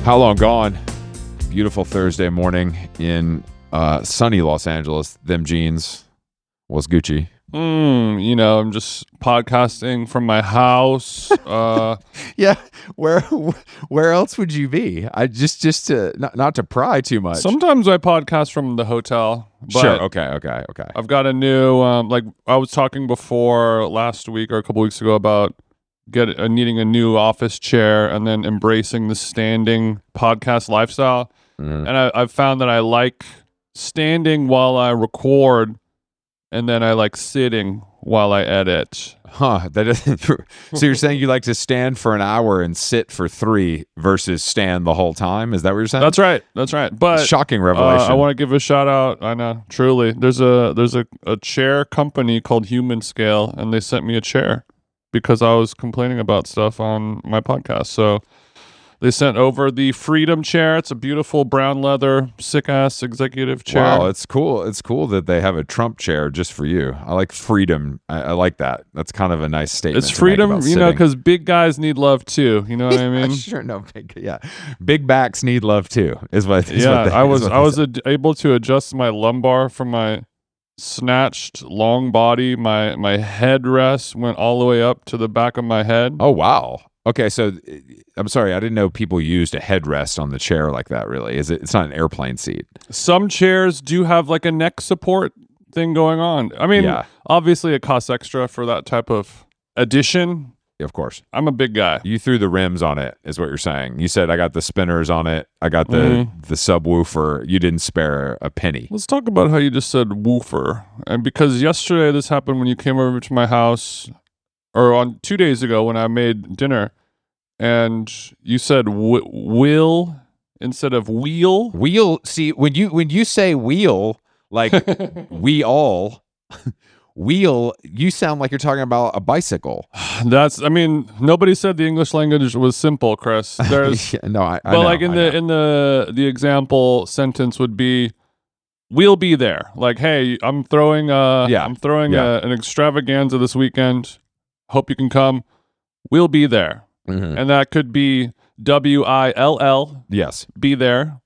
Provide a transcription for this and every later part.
How long gone? Beautiful Thursday morning in sunny Los Angeles. Them jeans was Gucci. I'm just podcasting from my house. Yeah, where else would you be? I just to not to pry too much. Sometimes I podcast from the hotel. But Sure. Okay. I've got a new like I was talking before last week or a couple weeks ago about needing a new office chair and then embracing the standing podcast lifestyle. And I've found that I like standing while I record, and then I like sitting while I edit. Huh? That isn't true. So you're saying you like to stand for an hour and sit for 3 versus stand the whole time? Is that what you're saying? That's right. But shocking revelation. I want to give a shout out. I know, truly. There's a chair company called Human Scale, and they sent me a chair because I was complaining about stuff on my podcast. So they sent over the Freedom chair. It's a beautiful brown leather, sick-ass executive chair. Wow, it's cool. It's cool that they have a Trump chair just for you. I like freedom. I like that. That's kind of a nice statement. It's freedom, because big guys need love too. You know what I mean? Sure, no, big backs need love too. I was able to adjust my lumbar from my snatched long body. My headrest went all the way up to the back of my head. Oh wow. Okay, so I'm sorry, I didn't know people used a headrest on the chair like that. Really, it's not an airplane seat. Some chairs do have like a neck support thing going on. I mean, Obviously it costs extra for that type of addition. Of course. I'm a big guy. You threw the rims on it, is what you're saying. You said I got the spinners on it. I got the subwoofer. You didn't spare a penny. Let's talk about how you just said woofer. And because yesterday this happened when you came over to my house, or on 2 days ago when I made dinner, and you said will instead of wheel. Wheel. See, when you say wheel, like we all wheel, you sound like you're talking about a bicycle. Nobody said the English language was simple, Chris. There's I know. Like in the example sentence would be, we'll be there. Like, hey, I'm throwing an extravaganza this weekend. Hope you can come. We'll be there. Mm-hmm. And that could be WILL. Yes. Be there.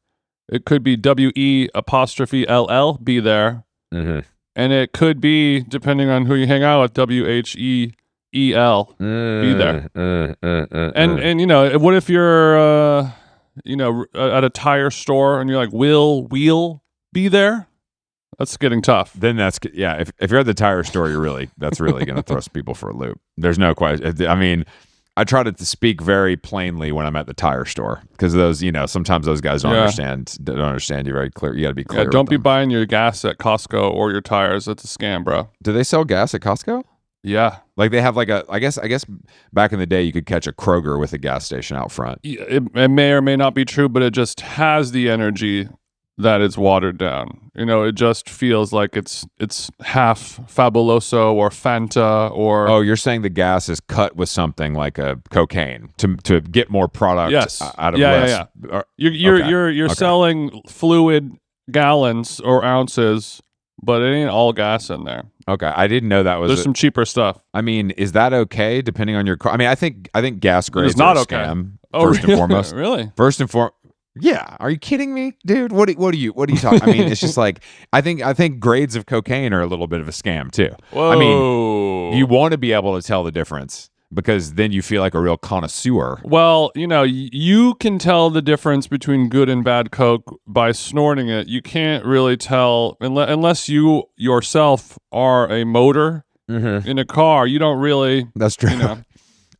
It could be WE''LL. Be there. Mm-hmm. And it could be, depending on who you hang out with, WHEEL. Be there. And what if you're at a tire store and you're like, will be there? That's getting tough. Then if you're at the tire store, that's really going to throw people for a loop. There's no question. I mean, I try to speak very plainly when I'm at the tire store because those, sometimes those guys don't understand you very clear. You got to be clear. Yeah, don't be buying your gas at Costco or your tires. That's a scam, bro. Do they sell gas at Costco? Yeah. Like they have I guess back in the day you could catch a Kroger with a gas station out front. It may or may not be true, but it just has the energy that it's watered down. It just feels like it's half Fabuloso or Fanta or... Oh, you're saying the gas is cut with something like a cocaine to get more product out of less... Yeah. You're selling fluid gallons or ounces, but it ain't all gas in there. Okay, I didn't know that was... There's some cheaper stuff. I mean, is that okay depending on your car? I mean, I think gas grades not are a okay. scam, First and foremost. Really? First and foremost... Yeah, are you kidding me, dude? What are you talking? I mean, it's just like I think grades of cocaine are a little bit of a scam too. Whoa. I mean, you want to be able to tell the difference because then you feel like a real connoisseur. Well, you can tell the difference between good and bad coke by snorting it. You can't really tell unless you yourself are a motor in a car. You don't really. That's true.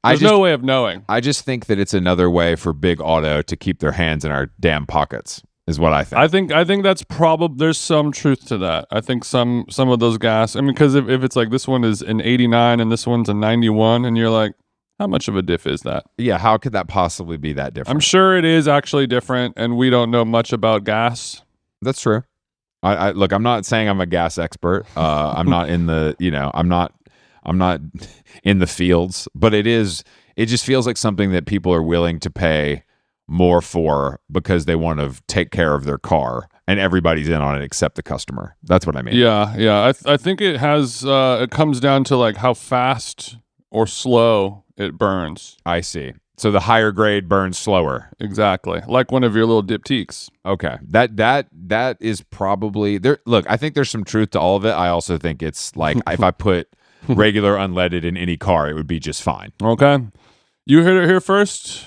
There's no way of knowing. I just think that it's another way for Big Auto to keep their hands in our damn pockets, is what I think. I think that's probably, there's some truth to that. I think some of those gas, because if it's like this one is an 89 and this one's a 91, and you're like, how much of a diff is that? Yeah, how could that possibly be that different? I'm sure it is actually different, and we don't know much about gas. That's true. I look, I'm not saying I'm a gas expert. I'm not in the, I'm not in the fields, but it just feels like something that people are willing to pay more for because they want to take care of their car and everybody's in on it except the customer. That's what I mean. Yeah. I think it has, it comes down to like how fast or slow it burns. I see. So the higher grade burns slower. Exactly. Like one of your little diptyques. Okay. That is probably there. Look, I think there's some truth to all of it. I also think it's like if I put regular unleaded in any car, it would be just fine. Okay. You heard it here first.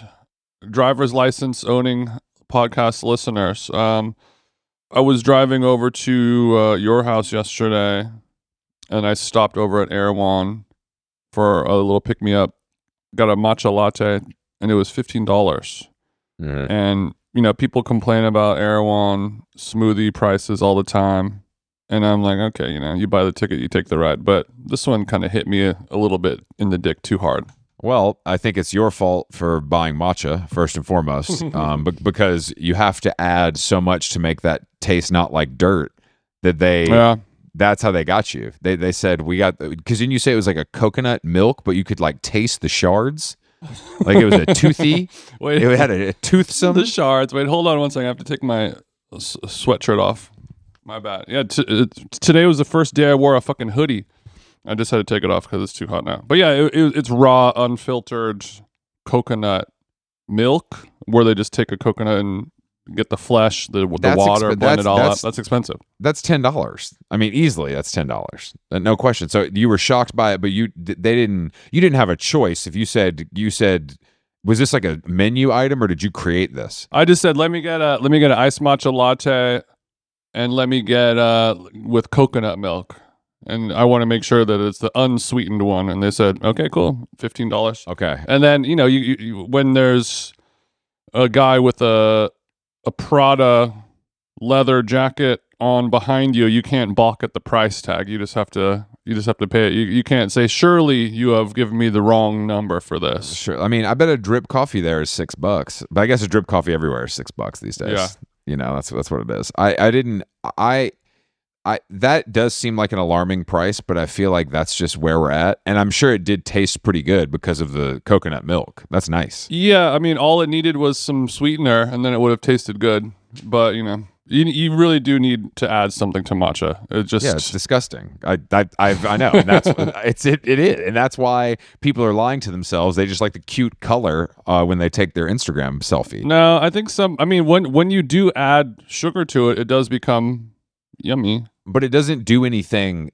Driver's license owning podcast listeners. I was driving over to your house yesterday, and I stopped over at Erewhon for a little pick me up. Got a matcha latte, and it was $15. Mm-hmm. And people complain about Erewhon smoothie prices all the time, and I'm like, okay, you buy the ticket, you take the ride. But this one kind of hit me a little bit in the dick too hard. Well, I think it's your fault for buying matcha first and foremost, because you have to add so much to make that taste not like dirt. That's how they got you. They said we got because didn't you say it was like a coconut milk, but you could like taste the shards, like it was a toothy. Wait, it had a toothsome. The shards. Wait, hold on one second. I have to take my sweatshirt off. My bad. Yeah, today was the first day I wore a fucking hoodie. I just had to take it off because it's too hot now. But yeah, it's raw, unfiltered coconut milk where they just take a coconut and get the flesh, the water, blend it all up. That's expensive. That's $10. I mean, easily that's $10. No question. So you were shocked by it, but you didn't have a choice. If you said, was this like a menu item or did you create this? I just said, let me get an iced matcha latte and let me get with coconut milk. And I want to make sure that it's the unsweetened one. And they said, okay, cool, $15. Okay. And then, you when there's a guy with a Prada leather jacket on behind you, you can't balk at the price tag. You just have to pay it. You can't say, surely you have given me the wrong number for this. Sure. I mean, I bet a drip coffee there is $6, but I guess a drip coffee everywhere is $6 these days. Yeah. That's what it is. That does seem like an alarming price, but I feel like that's just where we're at. And I'm sure it did taste pretty good because of the coconut milk. That's nice. Yeah, I mean, all it needed was some sweetener, and then it would have tasted good. But you really do need to add something to matcha. It's disgusting. I know, and that's it is, and that's why people are lying to themselves. They just like the cute color when they take their Instagram selfie. No, I think when you do add sugar to it, it does become yummy. But it doesn't do anything.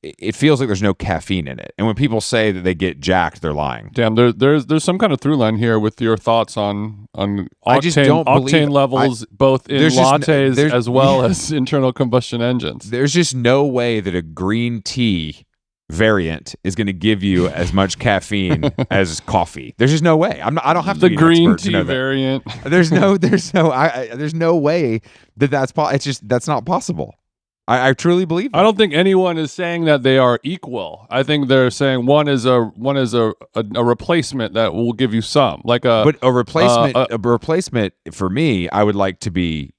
It feels like there's no caffeine in it. And when people say that they get jacked, they're lying. Damn, there's some kind of through line here with your thoughts on octane levels, both in lattes as well as internal combustion engines. There's just no way that a green tea variant is going to give you as much caffeine as coffee. There's just no way. I don't have to the be an green expert tea to know variant. That. There's no way that's possible. It's just that's not possible. I truly believe that. I don't think anyone is saying that they are equal. I think they're saying one is a replacement that will give you some, but a replacement for me, I would like to be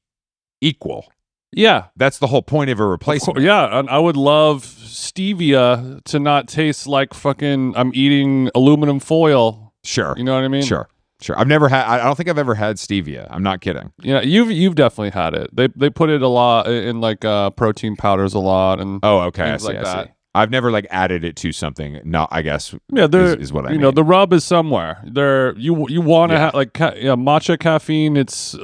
equal. Yeah, that's the whole point of a replacement. Yeah, and I would love stevia to not taste like fucking I'm eating aluminum foil. Sure, you know what I mean. Sure. I've never had. I don't think I've ever had stevia. I'm not kidding. Yeah, you've definitely had it. They put it a lot in protein powders a lot and I see. I've never added it to something. No, I guess is what I mean. The rub is somewhere there. You want to have matcha caffeine. It's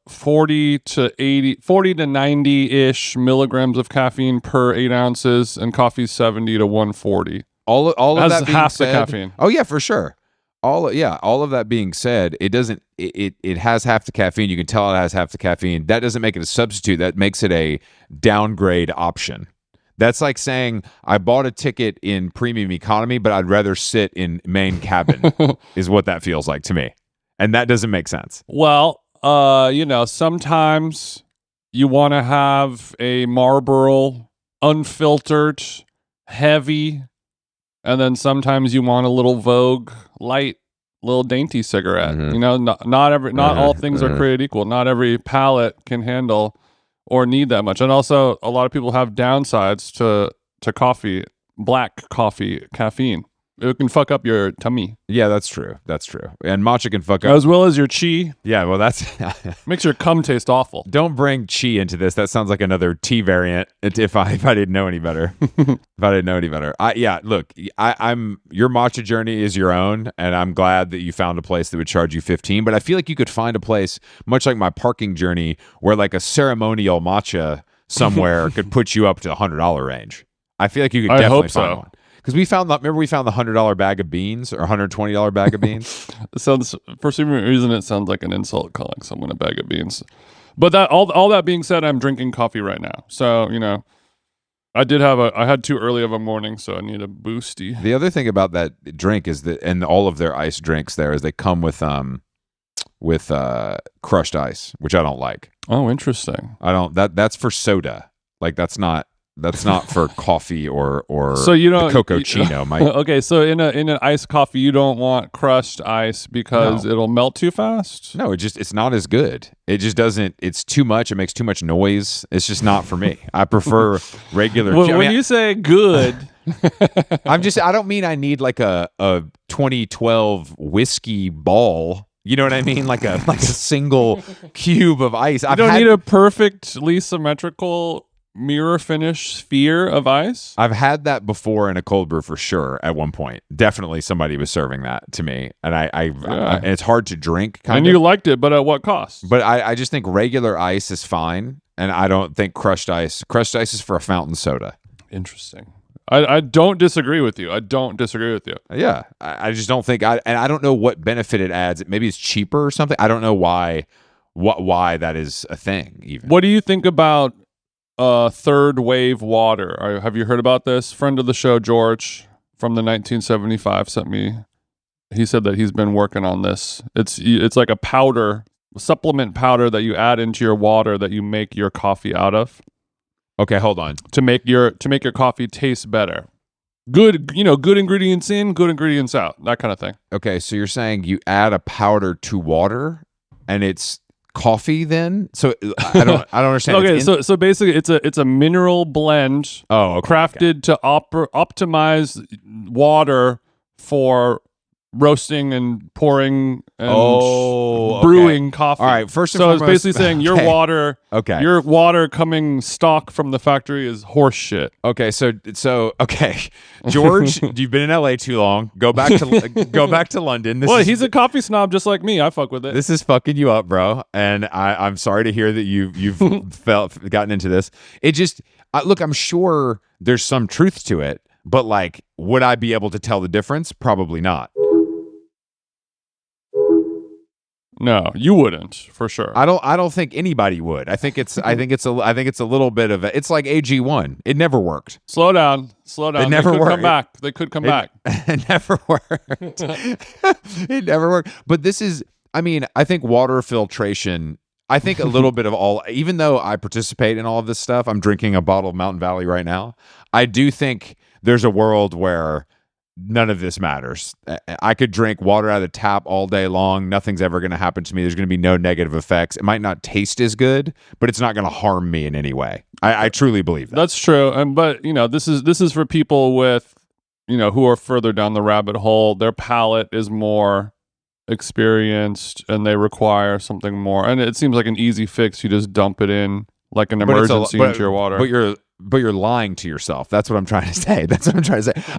40 to 90 ish milligrams of caffeine per 8 ounces, and coffee's 70 to 140. All of that being half said, the caffeine. Oh yeah, for sure. All of that being said, it doesn't. It has half the caffeine. You can tell it has half the caffeine. That doesn't make it a substitute. That makes it a downgrade option. That's like saying I bought a ticket in premium economy, but I'd rather sit in main cabin. Is what that feels like to me, and that doesn't make sense. Well, sometimes you want to have a Marlboro, unfiltered, heavy. And then sometimes you want a little Vogue light, little dainty cigarette. Mm-hmm. Not all things are created equal. Not every palate can handle or need that much. And also, a lot of people have downsides to coffee, black coffee, caffeine. It can fuck up your tummy. Yeah, that's true. That's true. And matcha can fuck up. As well as your chi. Yeah, well, that's... Makes your cum taste awful. Don't bring chi into this. That sounds like another tea variant. If I didn't know any better. If I didn't know any better. Look, I'm your matcha journey is your own, and I'm glad that you found a place that would charge you 15. But I feel like you could find a place, much like my parking journey, where like a ceremonial matcha somewhere could put you up to the $100 range. I feel like you could definitely find one. Because we found the $100 bag of beans or $120 bag of beans. It sounds, for some reason, it sounds like an insult calling someone a bag of beans. But that all that being said, I'm drinking coffee right now. So, I had too early of a morning, so I need a boosty. The other thing about that drink is that, and all of their iced drinks there, is they come with crushed ice, which I don't like. Oh, interesting. That's for soda. Like that's not for coffee or so you don't, the Coco-Chino. Okay, so in an iced coffee, you don't want crushed ice because it'll melt too fast? No, it's not as good. It just doesn't. It's too much. It makes too much noise. It's just not for me. I prefer regular. When you say good, I don't mean I need like a 2012 whiskey ball. You know what I mean? Like a single cube of ice. You don't need a perfectly symmetrical mirror finish sphere of ice. I've had that before in a cold brew for sure. At one point, definitely somebody was serving that to me, and and it's hard to drink. You liked it, but at what cost? But I just think regular ice is fine, and I don't think crushed ice. Crushed ice is for a fountain soda. Interesting. I don't disagree with you. Yeah, I just don't think and I don't know what benefit it adds. Maybe it's cheaper or something. I don't know why that is a thing. Even. What do you think about third wave water? Have you heard about this? Friend of the show, George from the 1975 sent me. He said that he's been working on this. It's like a supplement powder that you add into your water that you make your coffee out of. Okay, hold on. To make your coffee taste better. Good ingredients in, good ingredients out, that kind of thing. Okay, so you're saying you add a powder to water and it's coffee then? So I don't understand. Okay, so basically it's a mineral blend crafted to optimize water for roasting and pouring and brewing coffee. All right, first and foremost, it's basically saying your water coming stock from the factory is horse shit. Okay, so George, you've been in LA too long. Go back to London. He's a coffee snob just like me. I fuck with it. This is fucking you up, bro. And I'm sorry to hear that you've gotten into this. It just look, I'm sure there's some truth to it, but like, would I be able to tell the difference? Probably not. No, you wouldn't, for sure. I don't think anybody would. I think it's a little bit of it's like AG1. It never worked. Slow down. It never worked. They could come back. It never worked. It never worked. But this is, I think water filtration, I think a little bit of all, even though I participate in all of this stuff, I'm drinking a bottle of Mountain Valley right now. I do think there's a world where none of this matters. I could drink water out of the tap all day long. Nothing's ever going to happen to me. There's going to be no negative effects. It might not taste as good, but it's not going to harm me in any way. I truly believe that. That's true. But this is for people with, who are further down the rabbit hole. Their palate is more experienced and they require something more. And it seems like an easy fix. You just dump it in like an emergency into your water. But you're lying to yourself. That's what I'm trying to say.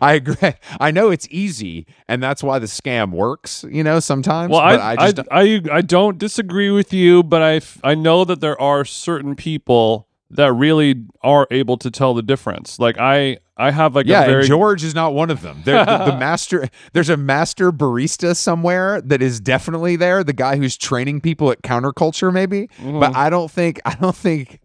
I agree. I know it's easy, and that's why the scam works. Sometimes. Well, but I don't disagree with you, but I know that there are certain people that really are able to tell the difference. Like I have like and George is not one of them. The master. There's a master barista somewhere that is definitely there. The guy who's training people at Counterculture, maybe. Mm-hmm. But I don't think.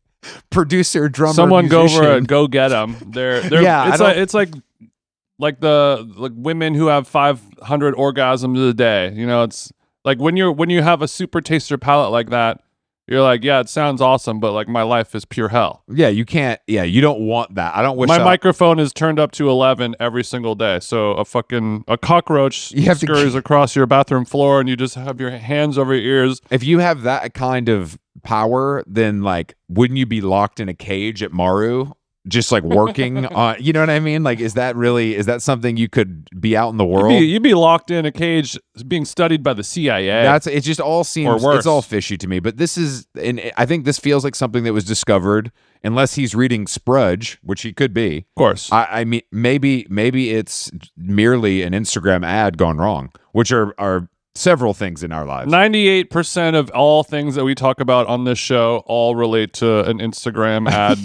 Producer, drummer, someone musician. Go over and go get them. It's like the women who have 500 orgasms a day. It's like when you have a super taster palate like that, you're like, yeah, it sounds awesome, but like my life is pure hell. Yeah, you can't. Yeah, you don't want that. I don't wish my microphone is turned up to 11 every single day. So a cockroach scurries across your bathroom floor, and you just have your hands over your ears. If you have that kind of power, then like, wouldn't you be locked in a cage at Maru just like working on, you know what I mean? Like, is that something you could be out in the world? You'd be locked in a cage being studied by the CIA. It just all seems, it's all fishy to me. But this is, and I think this feels like something that was discovered, unless he's reading Sprudge, which he could be. Of course. I mean, maybe it's merely an Instagram ad gone wrong, which are several things in our lives. 98% of all things that we talk about on this show all relate to an Instagram ad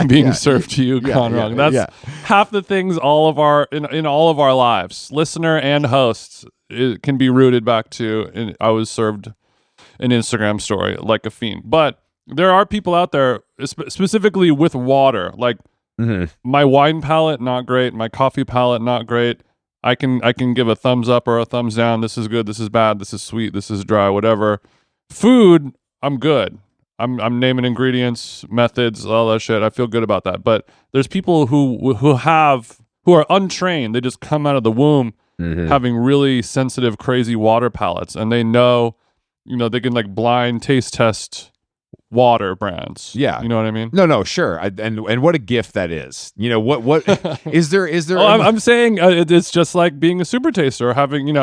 being served to you gone wrong. That's half the things all of our in all of our lives, listener and hosts, it can be rooted back to I was served an Instagram story like a fiend. But there are people out there, specifically with water, like my wine palate, not great. My coffee palate, not great. I can give a thumbs up or a thumbs down. This is good. This is bad. This is sweet. This is dry. Whatever. Food, I'm good. I'm naming ingredients, methods, all that shit. I feel good about that. But there's people who are untrained. They just come out of the womb having really sensitive, crazy water palates, and they know, they can like blind taste test water brands. Yeah, you know what I mean? No, sure. And what a gift that is. What is there? I'm saying it's just like being a super taster, or having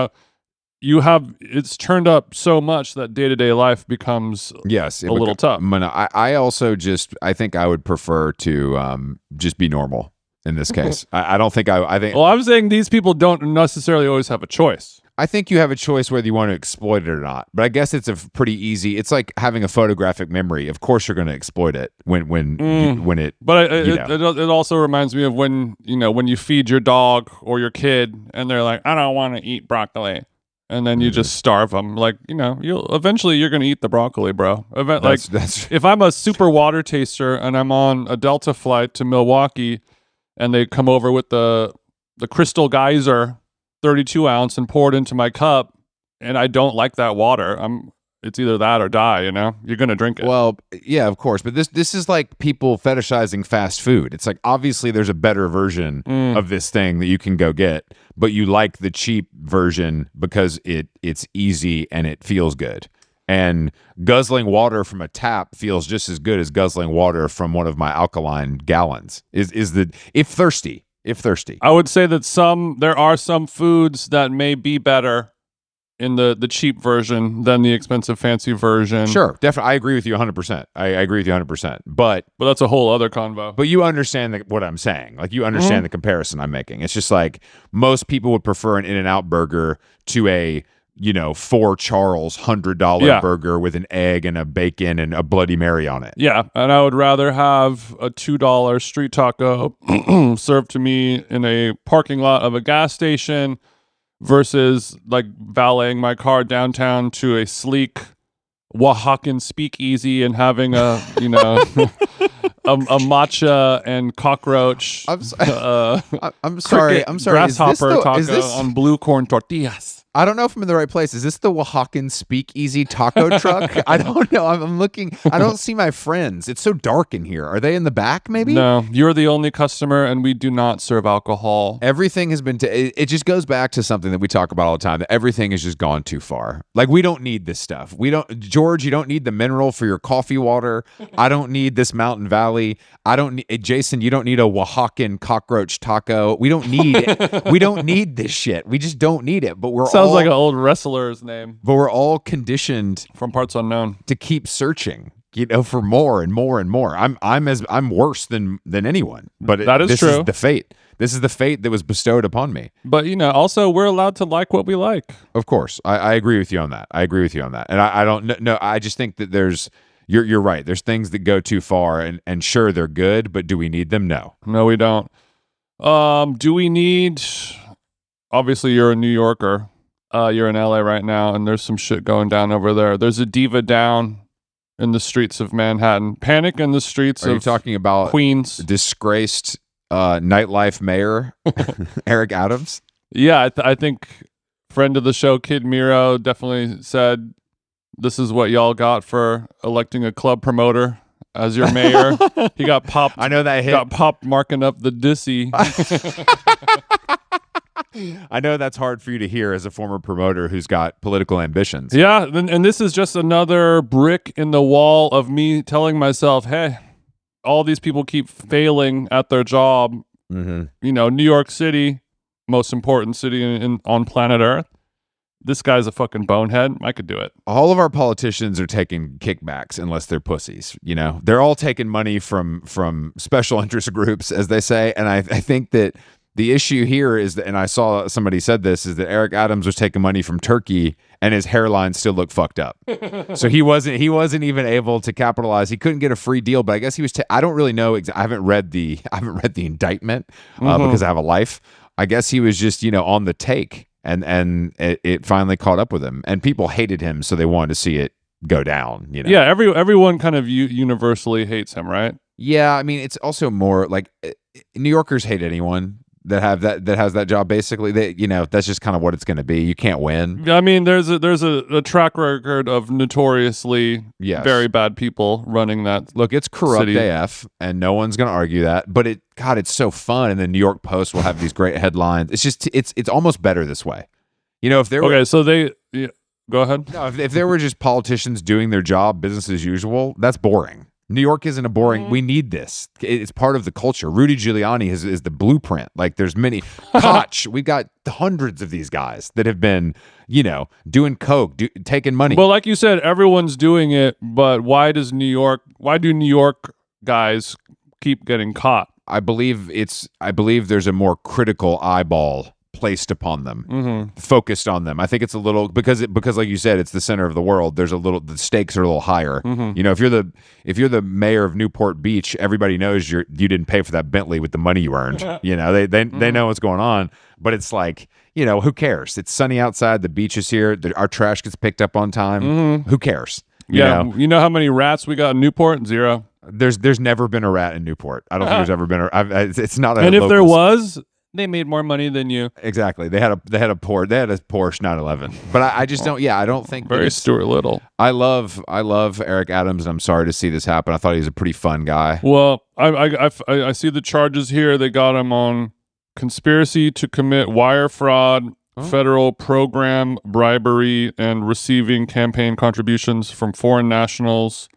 it's turned up so much that day-to-day life becomes a little tough. I also I think I would prefer to just be normal in this case. I don't think I think. Well, I'm saying these people don't necessarily always have a choice. I think you have a choice whether you want to exploit it or not. But I guess it's a pretty easy. It's like having a photographic memory. Of course, you're going to exploit it when it. But it also reminds me of when you feed your dog or your kid and they're like, I don't want to eat broccoli, and then you just starve them. Like you'll eventually you're going to eat the broccoli, bro. If I'm a super water taster and I'm on a Delta flight to Milwaukee, and they come over with the Crystal Geyser 32 ounce and pour it into my cup, and I don't like that water, it's either that or die. You're gonna drink it. Well, yeah, of course, but this is like people fetishizing fast food. It's like, obviously there's a better version of this thing that you can go get, but you like the cheap version because it's easy and it feels good. And guzzling water from a tap feels just as good as guzzling water from one of my alkaline gallons. If thirsty. I would say that there are some foods that may be better in the cheap version than the expensive fancy version. Sure, definitely. I agree with you 100%. I agree with you 100%. But that's a whole other convo. But you understand what I'm saying. Like, you understand the comparison I'm making. It's just like most people would prefer an In-N-Out burger to a for Charles $100 burger with an egg and a bacon and a Bloody Mary on it. Yeah, and I would rather have a $2 street taco served to me in a parking lot of a gas station versus like valeting my car downtown to a sleek Oaxacan speakeasy and having a matcha and cockroach. I'm sorry. Grasshopper taco on blue corn tortillas. I don't know if I'm in the right place. Is this the Oaxacan Speakeasy taco truck? I don't know. I'm looking. I don't see my friends. It's so dark in here. Are they in the back, maybe? No, you're the only customer, and we do not serve alcohol. Everything has been... it just goes back to something that we talk about all the time, that everything has just gone too far. Like, we don't need this stuff. George, you don't need the mineral for your coffee water. I don't need this Mountain Valley. I don't need... Jason, you don't need a Oaxacan cockroach taco. We don't need it. We don't need this shit. We just don't need it. But Sounds like an old wrestler's name. But we're all conditioned from parts unknown to keep searching, for more and more and more. I'm worse than anyone. But that is true. This is the fate. This is the fate that was bestowed upon me. But also we're allowed to like what we like. Of course, I agree with you on that. And I don't know. I just think that there's. You're right. There's things that go too far, and sure, they're good, but do we need them? No, we don't. Do we need? Obviously, you're a New Yorker. You're in LA right now, and there's some shit going down over there. There's a diva down in the streets of Manhattan. Panic in the streets of Are you talking about Queens? Disgraced nightlife mayor Eric Adams? Yeah, I think friend of the show, Kid Miro, definitely said, this is what y'all got for electing a club promoter as your mayor. He got popped. I know that hit. Got popped marking up the dissy. I know that's hard for you to hear as a former promoter who's got political ambitions. Yeah, and this is just another brick in the wall of me telling myself, hey, all these people keep failing at their job. Mm-hmm. You know, New York City, most important city on planet Earth. This guy's a fucking bonehead. I could do it. All of our politicians are taking kickbacks unless they're pussies. You know, they're all taking money from special interest groups, as they say. And I think that the issue here is that, and I saw somebody said this, is that Eric Adams was taking money from Turkey and his hairline still looked fucked up. So he wasn't even able to capitalize. He couldn't get a free deal, but I guess he was. I don't really know. I haven't read the indictment because I have a life. I guess he was just on the take. And it finally caught up with him, and people hated him, so they wanted to see it go down. Yeah, everyone kind of universally hates him, right? Yeah, I mean, it's also more like New Yorkers hate anyone that has that job. Basically, that's just kind of what it's going to be. You can't win. I mean, there's a track record of notoriously very bad people running that. Look, it's corrupt city. AF, and no one's going to argue that. But it's so fun. And the New York Post will have these great headlines. It's just it's almost better this way. If there were so they go ahead. No, if there were just politicians doing their job, business as usual, that's boring. New York isn't a boring. We need this. It's part of the culture. Rudy Giuliani is the blueprint. Like there's many. Koch, we've got hundreds of these guys that have been, doing coke, taking money. Well, like you said, everyone's doing it, but why do New York guys keep getting caught? I believe there's a more critical eyeball placed upon them, focused on them. I think it's a little because like you said, it's the center of the world. The stakes are a little higher. If you're the mayor of Newport Beach, everybody knows you didn't pay for that Bentley with the money you earned. They know what's going on. But it's like, who cares? It's sunny outside. The beach is here. Our trash gets picked up on time. Who cares? You know how many rats we got in Newport? Zero. There's never been a rat in Newport. I don't think there's ever been. It's not. And if there was, they made more money than you. Exactly. They had a Porsche 911. But I just don't. Yeah, I don't think very Stuart Little. I love Eric Adams, and I'm sorry to see this happen. I thought he was a pretty fun guy. Well, I see the charges here. They got him on conspiracy to commit wire fraud, federal program bribery, and receiving campaign contributions from foreign nationals.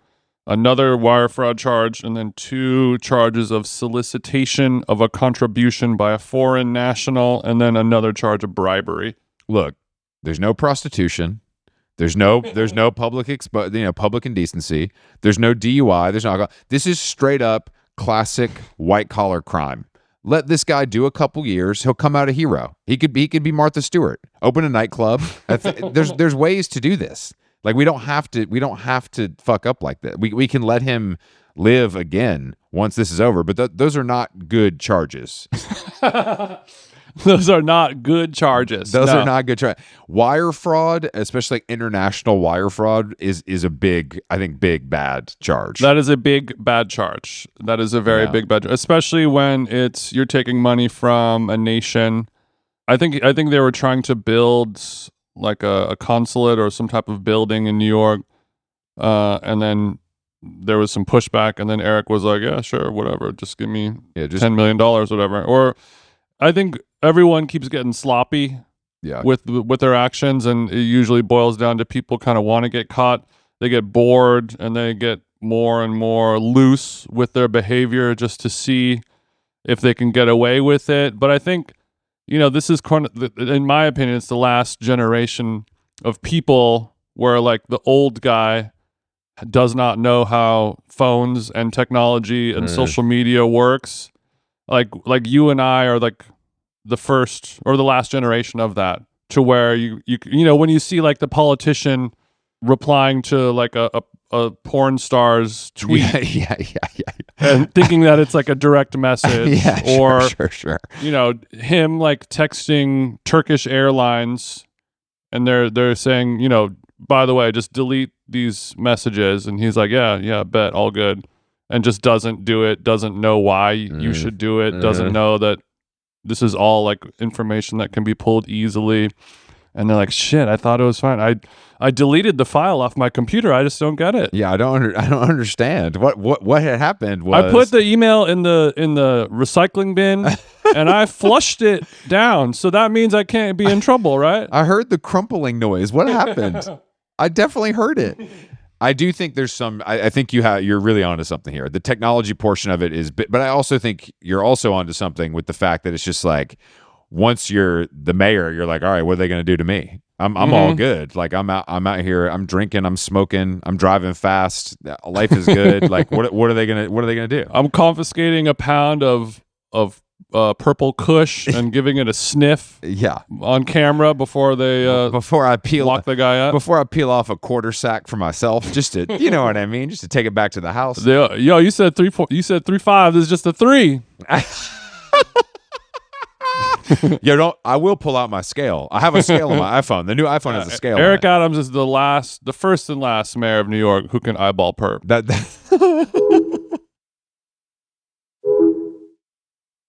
Another wire fraud charge, and then 2 charges of solicitation of a contribution by a foreign national, and then another charge of bribery. Look, there's no prostitution. There's no public public indecency. There's no DUI. There's no alcohol. This is straight up classic white collar crime. Let this guy do a couple years. He'll come out a hero. He could be Martha Stewart. Open a nightclub. There's ways to do this. Like we don't have to fuck up like that. We can let him live again once this is over. But those are not good charges. Those are not good charges. Those are not good charges. Wire fraud, especially like international wire fraud, is a big bad charge. That is a big bad charge. That is a very big bad charge, especially when you're taking money from a nation. I think they were trying to build like a consulate or some type of building in New York, and then there was some pushback, and then Eric was like, yeah, sure, whatever, just give me $10 million, whatever. Or I think everyone keeps getting sloppy with their actions, and it usually boils down to people kind of want to get caught. They get bored, and they get more and more loose with their behavior just to see if they can get away with it. But I think this is, in my opinion, it's the last generation of people where like the old guy does not know how phones and technology and social media works. Like you and I are like the first or the last generation of that, to where you when you see like the politician replying to like a porn star's tweet, and thinking that it's like a direct message, sure. Him like texting Turkish Airlines, and they're saying, by the way, just delete these messages, and he's like, yeah, bet, all good, and just doesn't do it, doesn't know why you should do it, doesn't know that this is all like information that can be pulled easily. And they're like, shit, I thought it was fine. I deleted the file off my computer. I just don't get it. Yeah, I don't understand. What had happened was I put the email in the recycling bin and I flushed it down. So that means I can't be in trouble, right? I heard the crumpling noise. What happened? I definitely heard it. I do think there's some. I think you're really onto something here. The technology portion of it is, but I also think you're also onto something with the fact that it's just like once you're the mayor, you're like, all right, what are they going to do to me? I'm all good. Like I'm out here. I'm drinking. I'm smoking. I'm driving fast. Life is good. Like what are they gonna do? I'm confiscating a pound of purple Kush and giving it a sniff. Yeah, on camera before they lock the guy up. Before I peel off a quarter sack for myself, just to you know what I mean, just to take it back to the house. Yo, you said 3.5. This is just a 3. Yo, I will pull out my scale. I have a scale on my iPhone. The new iPhone has a scale. Eric Adams is the first and last mayor of New York who can eyeball perp.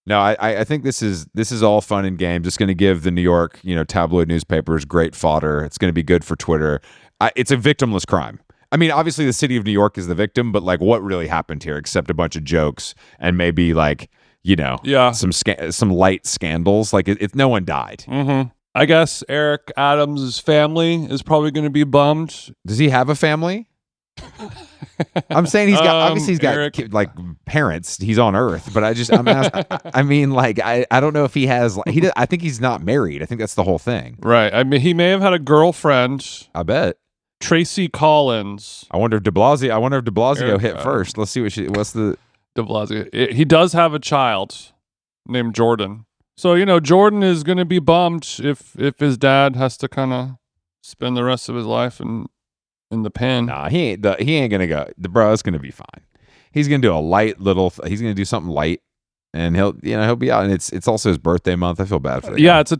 No, I think this is all fun and games. It's going to give the New York, tabloid newspapers great fodder. It's going to be good for Twitter. It's a victimless crime. I mean, obviously the city of New York is the victim, but like, what really happened here except a bunch of jokes and maybe like, some light scandals. Like it's no one died. Mm-hmm. I guess Eric Adams' family is probably going to be bummed. Does he have a family? I'm saying he's got Eric, like parents. He's on Earth, but I'm asking. I mean, like I don't know if he has. I think he's not married. I think that's the whole thing. Right. I mean, he may have had a girlfriend. I bet. Tracy Collins. I wonder if De Blasio hit first. Let's see what's the De Blasio. He does have a child named Jordan. So Jordan is going to be bummed if his dad has to kind of spend the rest of his life in the pen. Nah, he ain't gonna go. The bro's gonna be fine. He's gonna do a light little. He's gonna do something light, and he'll be out. And it's also his birthday month. I feel bad for that. Yeah, it's a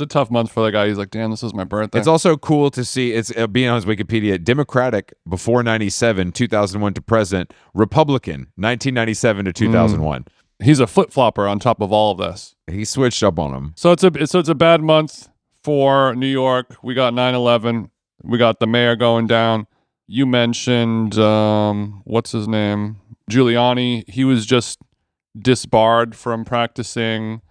tough month for the guy. He's like, damn, this is my birthday. It's also cool to see. It's being on his Wikipedia. Democratic before 97, 2001 to present. Republican 1997 to 2001. He's a flip flopper on top of all of this. He switched up on him. So it's a bad month for New York. We got 9/11. We got the mayor going down. You mentioned, what's his name? Giuliani. He was just disbarred from practicing.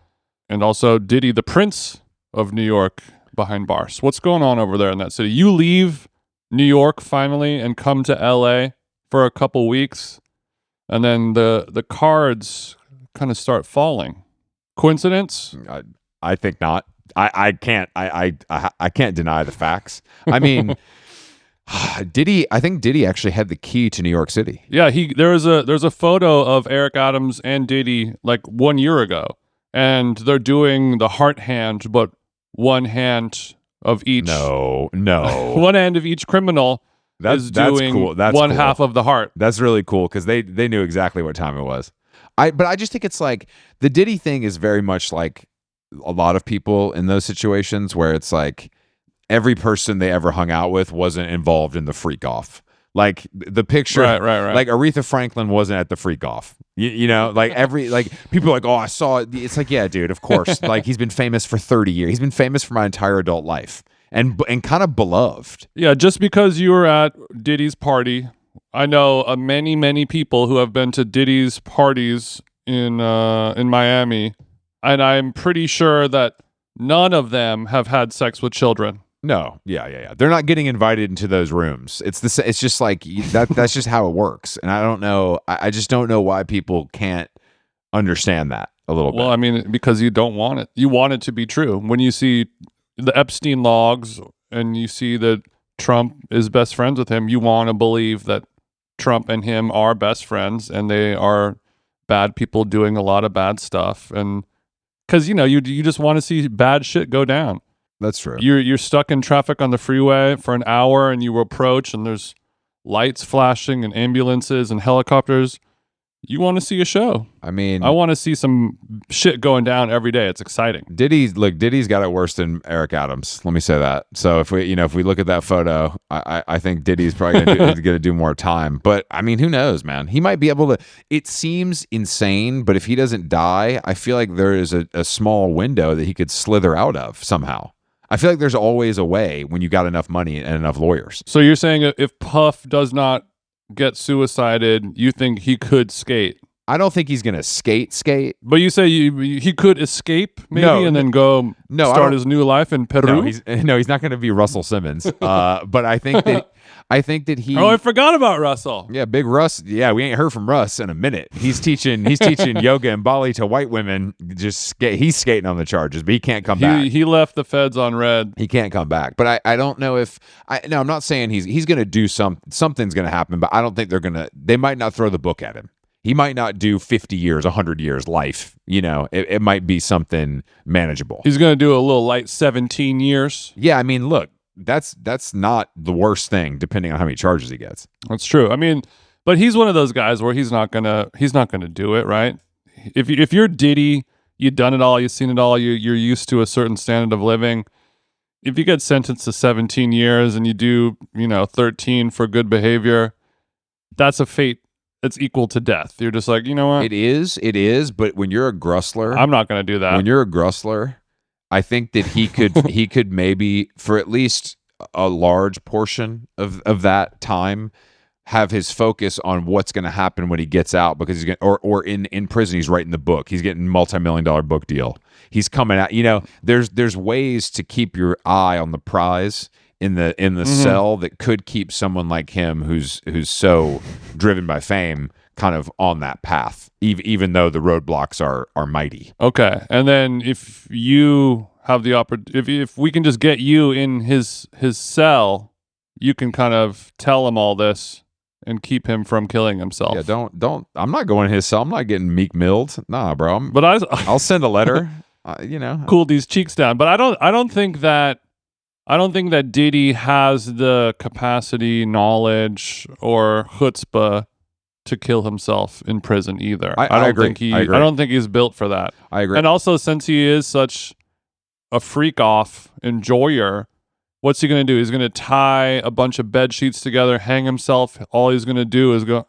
And also Diddy, the Prince of New York, behind bars. What's going on over there in that city? You leave New York finally and come to LA for a couple weeks. And then the cards kind of start falling. Coincidence? I think not. I can't deny the facts. I mean, I think Diddy actually had the key to New York City. Yeah, there's a photo of Eric Adams and Diddy like 1 year ago, and they're doing the heart hand, but one hand of each. No. One hand of each criminal is doing cool. That's one cool. half of the heart. That's really cool because they knew exactly what time it was. But I just think it's like the Diddy thing is very much like a lot of people in those situations where it's like every person they ever hung out with wasn't involved in the freak off. Like the picture, right. Like Aretha Franklin wasn't at the freak off. Like people are like, oh, I saw it. It's like, yeah, dude, of course. Like he's been famous for 30 years. He's been famous for my entire adult life and kind of beloved. Yeah, just because you were at Diddy's party, I know many people who have been to Diddy's parties in Miami. And I'm pretty sure that none of them have had sex with children. No, yeah. They're not getting invited into those rooms. It's just like that's just how it works. And I don't know. I just don't know why people can't understand that a little bit. Well, I mean, because you don't want it. You want it to be true. When you see the Epstein logs and you see that Trump is best friends with him, you want to believe that Trump and him are best friends and they are bad people doing a lot of bad stuff. And because, you just want to see bad shit go down. That's true. You're stuck in traffic on the freeway for an hour and you approach and there's lights flashing and ambulances and helicopters. You want to see a show. I mean, I want to see some shit going down every day. It's exciting. Diddy's got it worse than Eric Adams. Let me say that. So if we look at that photo, I think Diddy's probably going to do more time. But I mean, who knows, man? He might be able to. It seems insane, but if he doesn't die, I feel like there is a small window that he could slither out of somehow. I feel like there's always a way when you got enough money and enough lawyers. So you're saying if Puff does not get suicided, you think he could skate? I don't think he's gonna skate. But you say he could escape maybe then go start his new life in Peru. No, he's not gonna be Russell Simmons. But I think that I think that he. Oh, I forgot about Russell. Yeah, Big Russ. Yeah, we ain't heard from Russ in a minute. He's teaching yoga in Bali to white women. He's skating on the charges, but he can't come back. He left the feds on red. He can't come back. But I don't know if no, I'm not saying he's going to do something's going to happen, but I don't think they might not throw the book at him. He might not do 50 years, 100 years life. It might be something manageable. He's going to do a little light 17 years. Yeah, I mean, look, that's not the worst thing, depending on how many charges he gets. That's true. I mean, but he's one of those guys where he's not gonna do it, right? If you're Diddy, you've done it all, you've seen it all, you're used to a certain standard of living. If you get sentenced to 17 years and you do 13 for good behavior, that's a fate. It's equal to death. You're just like, you know what? It is. But when you're a grussler, I'm not going to do that. When you're a grussler, I think that he could maybe for at least a large portion of that time have his focus on what's going to happen when he gets out, because he's or in prison he's writing the book. He's getting multi-million-dollar book deal. He's coming out. There's ways to keep your eye on the prize in the cell that could keep someone like him who's so driven by fame kind of on that path, even though the roadblocks are mighty. Okay, and then if you have the opportunity, if we can just get you in his cell, you can kind of tell him all this and keep him from killing himself. Yeah, don't. I'm not going in his cell. I'm not getting Meek Milled. Nah, bro. But I'll send a letter. Cool these cheeks down. But I don't think that Diddy has the capacity, knowledge, or chutzpah to kill himself in prison either. I agree. I don't think he's built for that. I agree. And also, since he is such a freak off enjoyer, what's he going to do? He's going to tie a bunch of bed sheets together, hang himself. All he's going to do is go,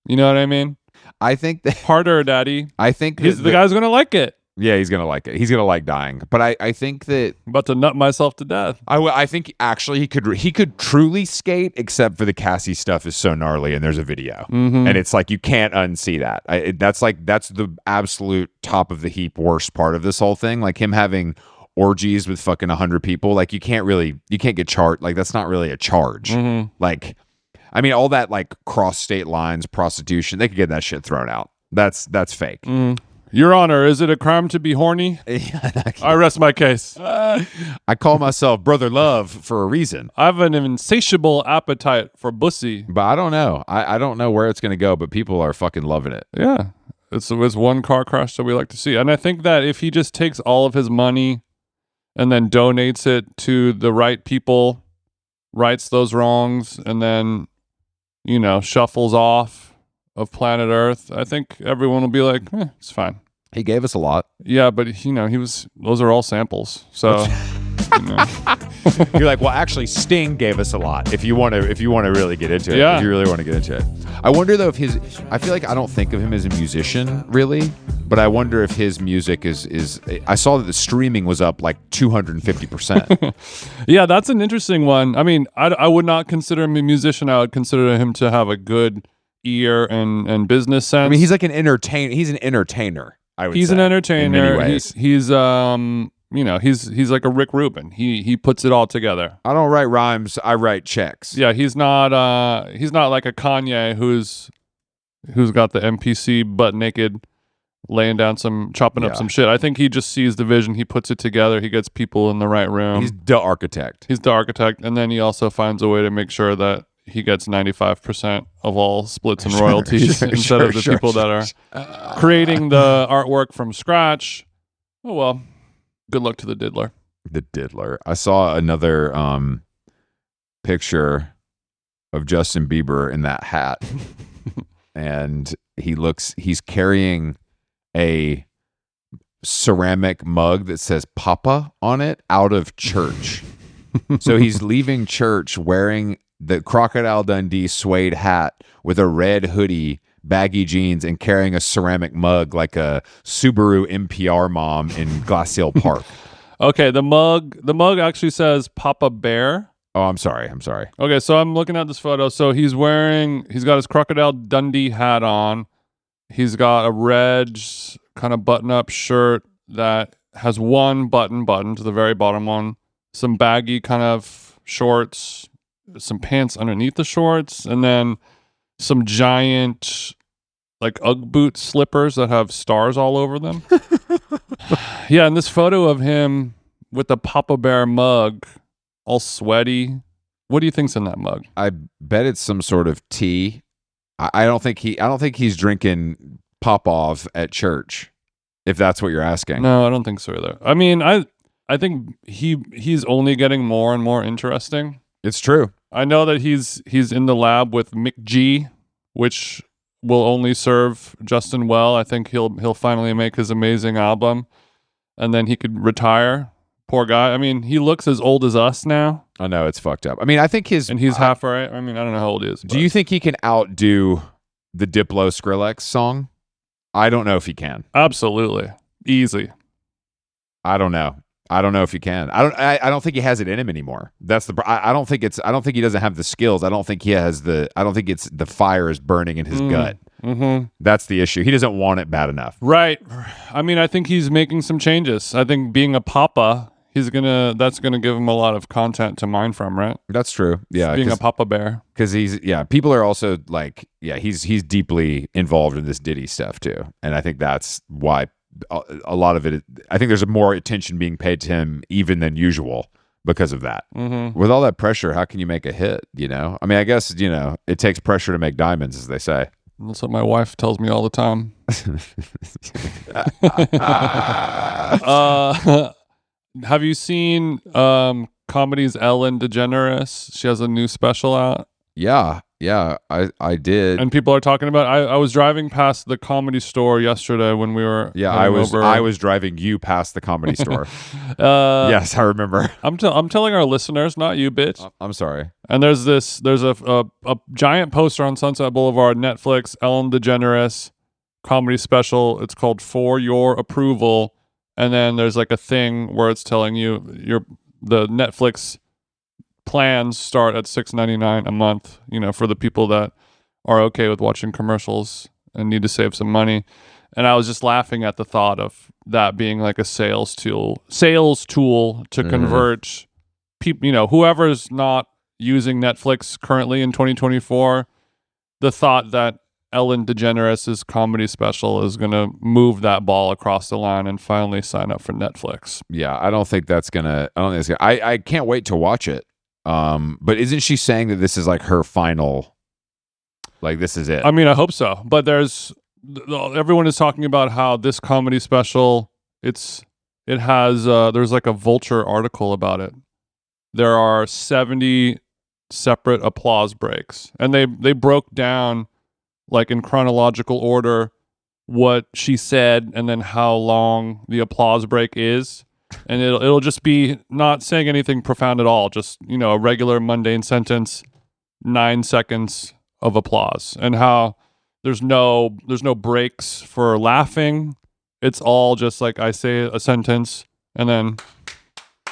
You know what I mean? I think that harder, daddy. I think the guy's going to like it. Yeah, he's going to like it. He's going to like dying. But I think that I'm about to nut myself to death. I think actually he could truly skate, except for the Cassie stuff is so gnarly, and there's a video, and it's like you can't unsee that. That's the absolute top of the heap worst part of this whole thing. Like him having orgies with fucking 100 people. Like you can't get charged. Like that's not really a charge. Like, I mean, all that like cross state lines, prostitution, they could get that shit thrown out. That's fake. Your Honor, is it a crime to be horny? I rest my case. I call myself Brother Love for a reason. I have an insatiable appetite for bussy. But I don't know. I don't know where it's going to go, but people are fucking loving it. Yeah. It's one car crash that we like to see. And I think that if he just takes all of his money and then donates it to the right people, rights those wrongs, and then, shuffles off of planet Earth, I think everyone will be like, it's fine. He gave us a lot. Yeah, but those are all samples. So you're like, well, actually Sting gave us a lot. If you want to really get into it. Yeah. If you really want to get into it. I wonder though if I feel like I don't think of him as a musician really, but I wonder if his music is I saw that the streaming was up like 250%. Yeah, that's an interesting one. I mean, I would not consider him a musician. I would consider him to have a good ear and business sense. I mean, he's like an entertainer. He's an entertainer. I would he's say, an entertainer. In many ways. He's he's like a Rick Rubin. He puts it all together. I don't write rhymes. I write checks. Yeah, he's not like a Kanye who's got the MPC butt naked laying down chopping up some shit. I think he just sees the vision. He puts it together. He gets people in the right room. He's the architect. And then he also finds a way to make sure that he gets 95% of all splits and royalties instead of the people that are creating the artwork from scratch. Oh, well, good luck to the diddler. The diddler. I saw another picture of Justin Bieber in that hat. And he's carrying a ceramic mug that says Papa on it out of church. So he's leaving church wearing the Crocodile Dundee suede hat with a red hoodie, baggy jeans, and carrying a ceramic mug like a Subaru NPR mom in Glacial Park. Okay, the mug actually says Papa Bear. Oh, I'm sorry. Okay, so I'm looking at this photo. So he's got his Crocodile Dundee hat on. He's got a red kind of button-up shirt that has one button to the very bottom one. Some baggy kind of shorts, some pants underneath the shorts, and then some giant like Ugg boot slippers that have stars all over them. Yeah, and this photo of him with the Papa Bear mug, all sweaty. What do you think's in that mug? I bet it's some sort of tea. I don't think he's drinking Popov at church, if that's what you're asking. No, I don't think so either. I mean, I think he's only getting more and more interesting. It's true. I know that he's in the lab with Mick G, which will only serve Justin well. I think he'll finally make his amazing album, and then he could retire. Poor guy. I mean, he looks as old as us now. I know, it's fucked up. I mean, I think he's half right. I mean, I don't know how old he is. Do you think he can outdo the Diplo Skrillex song? I don't know if he can. Absolutely. Easy. I don't know if he can. I don't think he has it in him anymore. That's the. I don't think he doesn't have the skills. I don't think it's the fire is burning in his gut. Mm-hmm. That's the issue. He doesn't want it bad enough. Right. I mean, I think he's making some changes. I think being a papa, that's gonna give him a lot of content to mine from, right? That's true. Yeah, being a Papa Bear, because people are also like, he's deeply involved in this Diddy stuff too, and I think that's why a lot of it. I think there's more attention being paid to him even than usual because of that. Mm-hmm. With all that pressure, how can you make a hit? I mean, I guess it takes pressure to make diamonds, as they say. That's what my wife tells me all the time. Have you seen Comedy's Ellen DeGeneres? She has a new special out. Yeah, I did. And people are talking about. I was driving past the Comedy Store yesterday when we were. Yeah, I was driving you past the Comedy Store. Yes, I remember. I'm telling our listeners, not you, bitch. I'm sorry. And there's a giant poster on Sunset Boulevard, Netflix, Ellen DeGeneres comedy special. It's called For Your Approval. And then there's like a thing where it's telling you the Netflix plans start at $6.99 a month, for the people that are okay with watching commercials and need to save some money. And I was just laughing at the thought of that being like a sales tool to convert people, whoever's not using Netflix currently in 2024, the thought that Ellen DeGeneres' comedy special is going to move that ball across the line and finally sign up for Netflix. Yeah, I don't think that's going to, I can't wait to watch it. But isn't she saying that this is like her final, like this is it? I mean, I hope so. But everyone is talking about how this comedy special, there's like a Vulture article about it. There are 70 separate applause breaks, and they broke down like in chronological order what she said and then how long the applause break is. And it'll just be not saying anything profound at all, just a regular mundane sentence, 9 seconds of applause, and how there's no breaks for laughing. It's all just like I say a sentence and then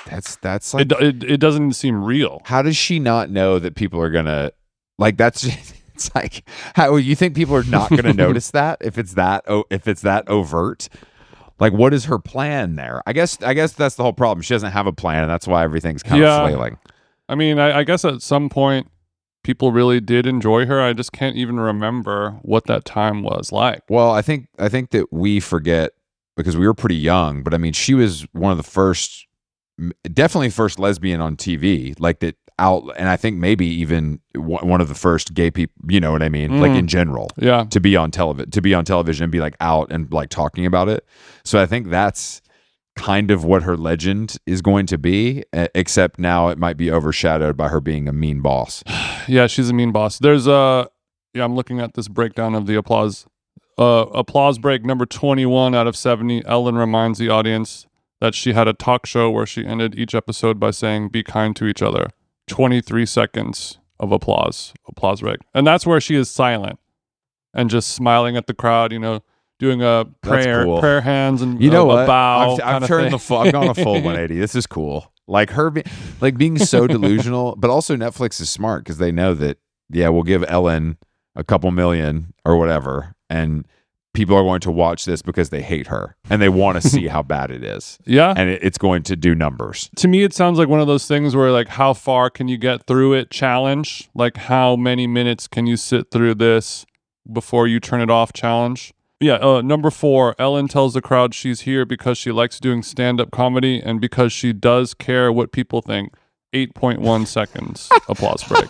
that's like it doesn't seem real. How does she not know that people are gonna like that's? It's like, how you think people are not gonna notice that if it's that overt? Like, what is her plan there? I guess that's the whole problem. She doesn't have a plan, and that's why everything's kind of flailing. I mean, I guess at some point, people really did enjoy her. I just can't even remember what that time was like. Well, I think that we forget because we were pretty young, but I mean, she was one of the first, definitely first lesbian on TV, like that out, and I think maybe even one of the first gay people. You know what I mean? Like in general, to be on television and be like out and like talking about it. So I think that's kind of what her legend is going to be, except now it might be overshadowed by her being a mean boss. Yeah, she's a mean boss. There's I'm looking at this breakdown of the applause. Applause break number 21 out of 70. Ellen reminds the audience that she had a talk show where she ended each episode by saying, "Be kind to each other." 23 seconds of applause break. And that's where she is silent and just smiling at the crowd, doing a prayer, prayer hands and a bow. I've gone a full 180. This is cool. Like her, being so delusional, but also Netflix is smart because they know that, we'll give Ellen a couple million or whatever, and people are going to watch this because they hate her and they want to see how bad it is. Yeah. And it's going to do numbers. To me, it sounds like one of those things where like, how far can you get through it challenge? Like, how many minutes can you sit through this before you turn it off challenge? Yeah. Number 4, Ellen tells the crowd she's here because she likes doing stand-up comedy and because she does care what people think. 8.1 seconds. Applause break.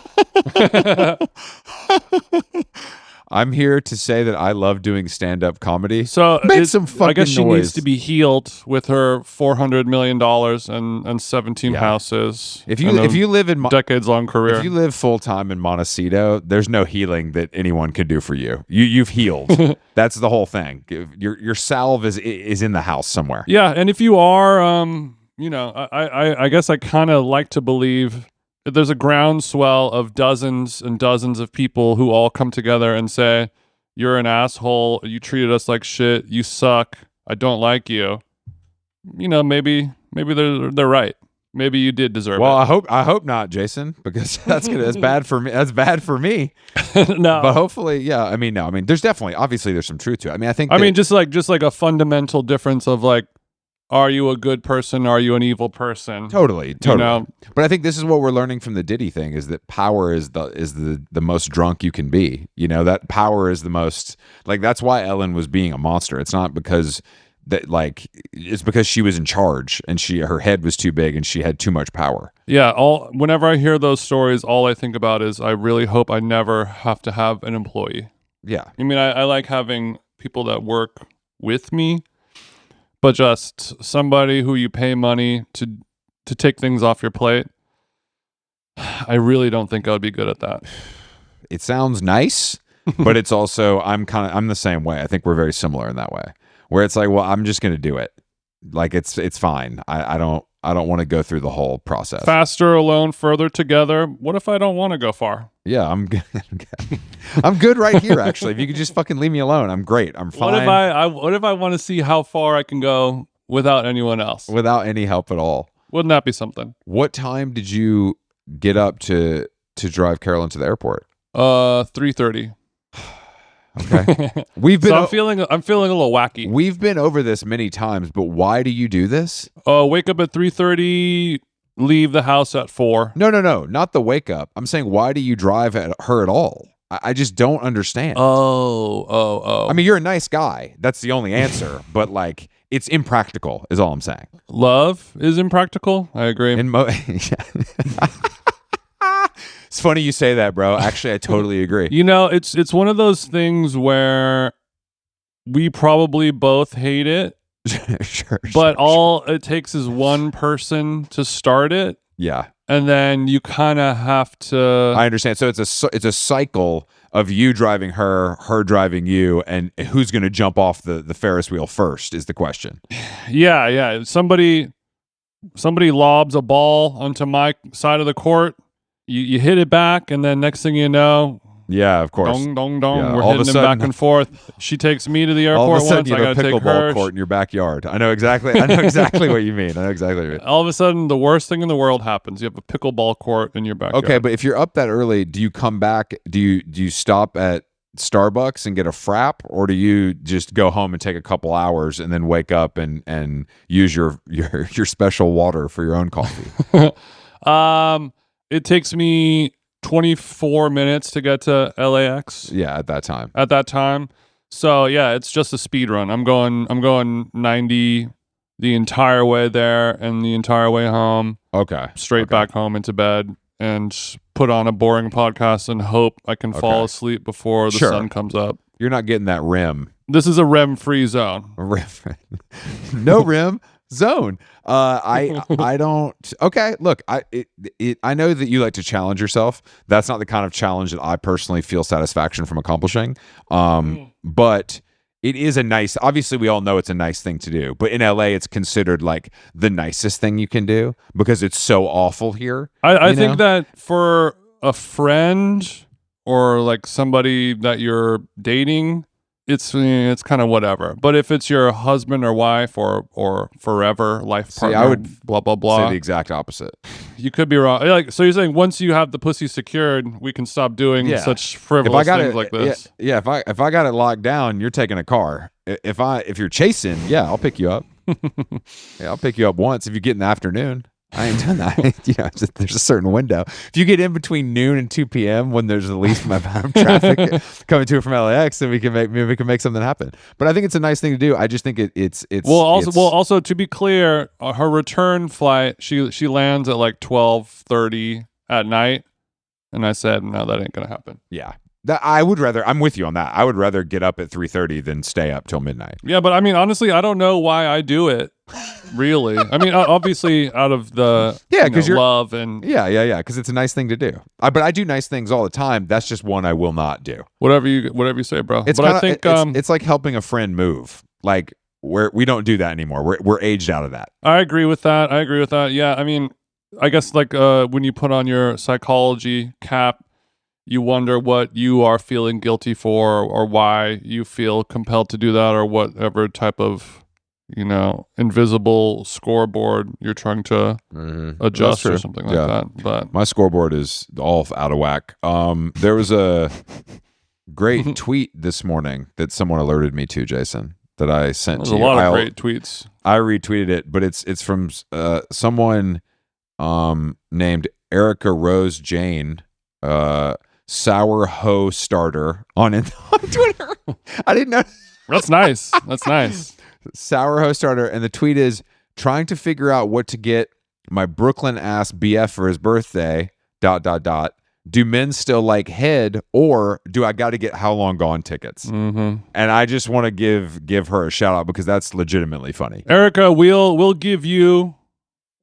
I'm here to say that I love doing stand-up comedy. So make some fucking I guess she noise. needs to be healed with her $400 million and 17 houses. If you live in decades-long career, if you live full-time in Montecito, there's no healing that anyone can do for you. You've healed. That's the whole thing. Your salve is in the house somewhere. Yeah, and if you are, I guess I kind of like to believe that there's a groundswell of dozens and dozens of people who all come together and say, "You're an asshole. You treated us like shit. You suck. I don't like you." Maybe they're right. Maybe you did deserve Well, it. I hope not, Jason, because that's bad for me. That's bad for me. No, but hopefully, yeah. I mean, there's definitely, obviously, there's some truth to it. I mean, I think. Just like a fundamental difference of like, are you a good person? Are you an evil person? Totally. know? But I think this is what we're learning from the Diddy thing: is that power is the most drunk you can be. That power is the most, like, that's why Ellen was being a monster. It's not because it's because she was in charge and her head was too big and she had too much power. Yeah. Whenever I hear those stories, all I think about is I really hope I never have to have an employee. Yeah. I mean, I like having people that work with me, but just somebody who you pay money to take things off your plate, I really don't think I would be good at that. It sounds nice, but it's also, I'm the same way. I think we're very similar in that way, where it's like, well, I'm just going to do it. Like, it's fine. I don't want to go through the whole process. Faster alone, further together. What if I don't want to go far? Yeah, I'm good. I'm good right here, actually. If you could just fucking leave me alone, I'm great. I'm fine. What if I want to see how far I can go without anyone else? Without any help at all. Wouldn't that be something? What time did you get up to drive Carolyn to the airport? 3:30. Okay. We've been I'm feeling a little wacky. We've been over this many times, but why do you do this? Wake up at 3:30, leave the house at 4. No, not the wake up. I'm saying, why do you drive her at all? I just don't understand. Oh. I mean, you're a nice guy. That's the only answer. But like, it's impractical, is all I'm saying. Love is impractical. I agree. It's funny you say that, bro. Actually, I totally agree. It's one of those things where we probably both hate it. Sure. All it takes is one person to start it. Yeah. And then you kind of have to. I understand. So it's a cycle of you driving her driving you, and who's going to jump off the Ferris wheel first is the question. Yeah. Somebody lobs a ball onto my side of the court. You hit it back, and then next thing you know, yeah, of course, dong, dong, dong. Yeah, We're hitting them back and forth. She takes me to the airport. All of a sudden, once. you I have got a to take her. pickleball court in your backyard. I know exactly what you mean. All of a sudden, the worst thing in the world happens. You have a pickleball court in your backyard. Okay, but if you're up that early, do you come back? Do you stop at Starbucks and get a frap, or do you just go home and take a couple hours and then wake up and use your special water for your own coffee? It takes me 24 minutes to get to LAX. Yeah, at that time. So yeah, it's just a speed run. I'm going 90 the entire way there and the entire way home. Okay. Straight back home into bed and put on a boring podcast and hope I can fall asleep before the sun comes up. You're not getting that REM. This is a REM-free zone. No REM zone. I don't. Okay, look, I know that you like to challenge yourself. That's not the kind of challenge that I personally feel satisfaction from accomplishing. But it is a nice. Obviously, we all know it's a nice thing to do. But in LA, it's considered like the nicest thing you can do because it's so awful here. I think that for a friend or like somebody that you're dating, it's kind of whatever. But if it's your husband or wife or forever life partner, I would blah blah say blah, the exact opposite. you could be wrong. Like, so you're saying once you have the pussy secured, we can stop doing Yeah. such If I frivolous got things it, like this. yeah. If I got it locked down, you're taking a car. If you're chasing, yeah, I'll pick you up. Yeah, I'll pick you up once if you get in the afternoon. I ain't done that. There's a certain window. If you get in between noon and 2 p.m. when there's the least amount of traffic coming to it from LAX, then we can make something happen. But I think it's a nice thing to do. I just think it's also to be clear, her return flight, she lands at like 12:30 at night, and I said, no, that ain't gonna happen. Yeah. I'm with you on that. I would rather get up at 3:30 than stay up till midnight. Yeah, but I mean, honestly, I don't know why I do it. Really, I mean, obviously, out of the because you're love and because it's a nice thing to do. But I do nice things all the time. That's just one I will not do. Whatever you say, bro. I think it's like helping a friend move. Like we don't do that anymore. We're aged out of that. I agree with that. Yeah, I mean, I guess like when you put on your psychology cap, you wonder what you are feeling guilty for or why you feel compelled to do that or whatever type of, invisible scoreboard you're trying to adjust or something like that. But my scoreboard is all out of whack. There was a great tweet this morning that someone alerted me to, Jason, that I sent to you. There's a lot of great tweets. I retweeted it, but it's from someone named Erica Rose Jane, Sour Ho Starter on Twitter. I didn't know. That's nice. That's nice. Sour Ho Starter, and the tweet is trying to figure out what to get my Brooklyn ass BF for his birthday. ... Do men still like head, or do I got to get How Long Gone tickets? Mm-hmm. And I just want to give her a shout out because that's legitimately funny. Erica, we'll give you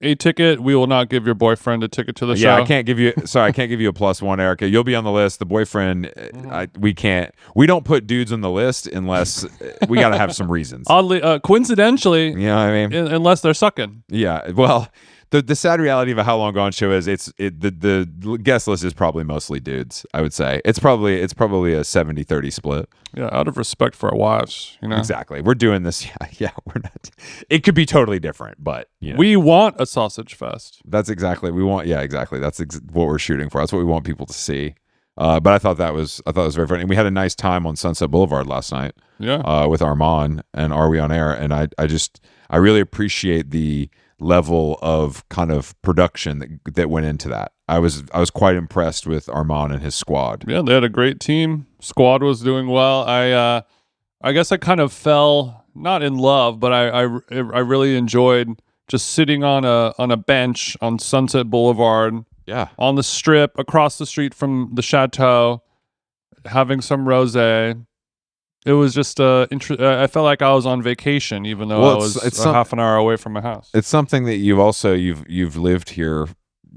a ticket. We will not give your boyfriend a ticket to the show. Yeah, I can't give you a +1, Erica. You'll be on the list. The boyfriend, we don't put dudes on the list unless we got to have some reasons. Oddly, coincidentally, you know what I mean? Unless they're sucking. Yeah, well, the sad reality of a How Long Gone show is the guest list is probably mostly dudes. I would say it's probably a 70-30 split. Yeah, out of respect for our wives, Exactly. We're doing this. Yeah, we're not. It could be totally different, but we want a sausage fest. That's exactly we want. Yeah, exactly. That's what we're shooting for. That's what we want people to see. But I thought that was very funny. And we had a nice time on Sunset Boulevard last night. Yeah. With Armand and Are We On Air? And I really appreciate the level of kind of production that went into that. I was quite impressed with Armand and his squad. Yeah, they had a great team. Squad was doing well. I guess I kind of fell not in love, but I really enjoyed just sitting on a bench on Sunset Boulevard. Yeah, on the Strip across the street from the Chateau, having some rosé. It was just I felt like I was on vacation, even though I was half an hour away from my house. It's something that you've lived here,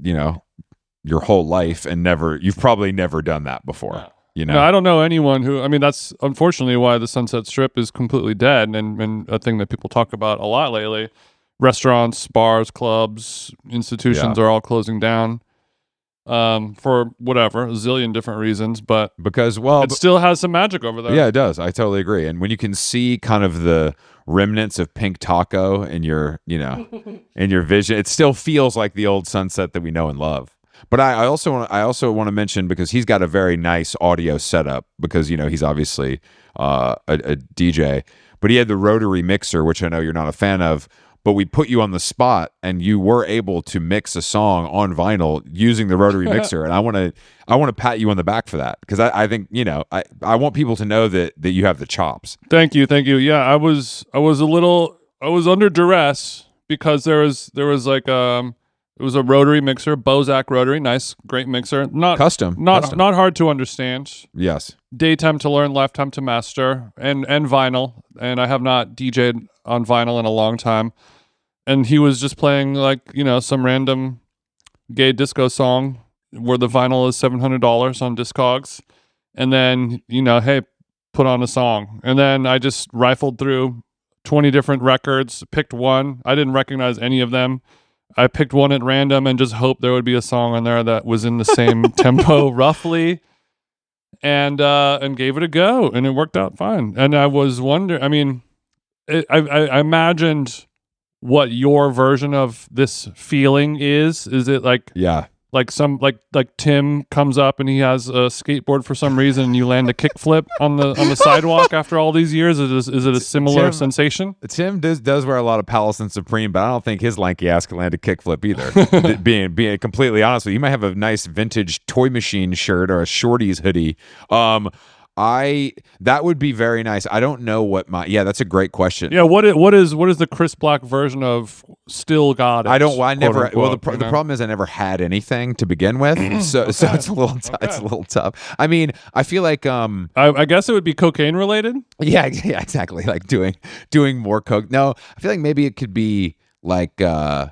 your whole life, and you've probably never done that before. No, I don't know anyone who. I mean, that's unfortunately why the Sunset Strip is completely dead, and a thing that people talk about a lot lately. Restaurants, bars, clubs, institutions are all closing down. For whatever, a zillion different reasons, but it still has some magic over there. Yeah, it does. I totally agree. And when you can see kind of the remnants of Pink Taco in your, in your vision, it still feels like the old Sunset that we know and love. But I also want to mention, because he's got a very nice audio setup, because he's obviously a DJ, but he had the rotary mixer, which I know you're not a fan of. But we put you on the spot, and you were able to mix a song on vinyl using the rotary mixer. And I want to pat you on the back for that, because I think I want people to know that you have the chops. Thank you. Yeah, I was under duress because there was like it was a rotary mixer, Bozak rotary, nice, great mixer, not custom, not hard to understand. Yes, daytime to learn, lifetime to master, and vinyl. And I have not DJ'd on vinyl in a long time. And he was just playing like, some random gay disco song where the vinyl is $700 on Discogs. And then, hey, put on a song. And then I just rifled through 20 different records, picked one. I didn't recognize any of them. I picked one at random and just hoped there would be a song on there that was in the same tempo roughly. and gave it a go, and it worked out fine. And I was wondering, I mean, I imagined what your version of this feeling is. Is it like some like Tim comes up and he has a skateboard for some reason and you land a kickflip on the sidewalk after all these years? Is it a similar sensation? Tim does wear a lot of Palace and Supreme, but I don't think his lanky ass can land a kickflip either. being completely honest with you, might have a nice vintage Toy Machine shirt or a Shorties hoodie. That would be very nice. I don't know what that's a great question. Yeah, what is the Chris Black version of Still Got It? The problem is I never had anything to begin with. So it's a little it's a little tough. I mean, I feel like I guess it would be cocaine related. Yeah, exactly. Like doing more coke. No, I feel like maybe it could be like I